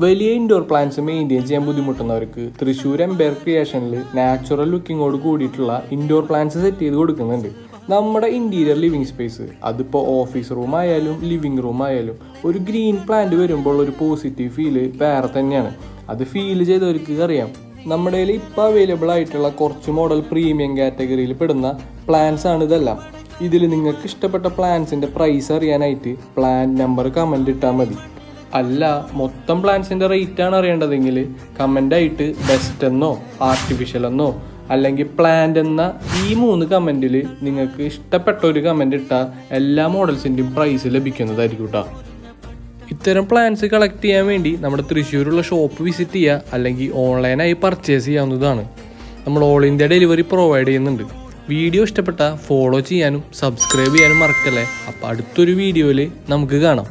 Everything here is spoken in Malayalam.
വലിയ ഇൻഡോർ പ്ലാന്റ്സ് മെയിൻറ്റെയിൻ ചെയ്യാൻ ബുദ്ധിമുട്ടുന്നവർക്ക് തൃശ്ശൂർ എംപയർ ക്രിയേഷനിൽ നാച്ചുറൽ ലുക്കിങ്ങോട് കൂടിയിട്ടുള്ള ഇൻഡോർ പ്ലാന്റ്സ് സെറ്റ് ചെയ്ത് കൊടുക്കുന്നുണ്ട്. നമ്മുടെ ഇൻറ്റീരിയർ ലിവിങ് സ്പേസ്, അതിപ്പോൾ ഓഫീസ് റൂം ആയാലും ലിവിങ് റൂം ആയാലും, ഒരു ഗ്രീൻ പ്ലാന്റ് വരുമ്പോൾ ഒരു പോസിറ്റീവ് ഫീല് വേറെ തന്നെയാണ്. അത് ഫീൽ ചെയ്തവർക്ക് അറിയാം. നമ്മുടെ കയ്യിൽ ഇപ്പോൾ അവൈലബിൾ ആയിട്ടുള്ള കുറച്ച് മോഡൽ പ്രീമിയം കാറ്റഗറിയിൽ പെടുന്ന പ്ലാന്റ്സ് ആണ് ഇതെല്ലാം. ഇതിൽ നിങ്ങൾക്ക് ഇഷ്ടപ്പെട്ട പ്ലാന്റ്സിൻ്റെ പ്രൈസ് അറിയാനായിട്ട് പ്ലാന്റ് നമ്പർ കമൻ്റ് ഇട്ടാൽ മതി. അല്ല, മൊത്തം പ്ലാന്റ്സിൻ്റെ റേറ്റാണ് അറിയേണ്ടതെങ്കിൽ കമൻ്റായിട്ട് ബെസ്റ്റ് എന്നോ ആർട്ടിഫിഷ്യൽ എന്നോ അല്ലെങ്കിൽ പ്ലാന്റ് എന്ന ഈ 3 കമൻറ്റിൽ നിങ്ങൾക്ക് ഇഷ്ടപ്പെട്ട ഒരു കമൻ്റ് ഇട്ടാൽ എല്ലാ മോഡൽസിൻ്റെയും പ്രൈസ് ലഭിക്കുന്നതായിരിക്കും കേട്ടോ. ഇത്തരം പ്ലാന്റ്സ് കളക്ട് ചെയ്യാൻ വേണ്ടി നമ്മുടെ തൃശ്ശൂരുള്ള ഷോപ്പ് വിസിറ്റ് ചെയ്യുക, അല്ലെങ്കിൽ ഓൺലൈനായി പർച്ചേസ് ചെയ്യാവുന്നതാണ്. നമ്മൾ ഓൾ ഇന്ത്യ ഡെലിവറി പ്രൊവൈഡ് ചെയ്യുന്നുണ്ട്. വീഡിയോ ഇഷ്ടപ്പെട്ടാൽ ഫോളോ ചെയ്യാനും സബ്സ്ക്രൈബ് ചെയ്യാനും മറക്കല്ലേ. അപ്പോൾ അടുത്തൊരു വീഡിയോയിൽ നമുക്ക് കാണാം.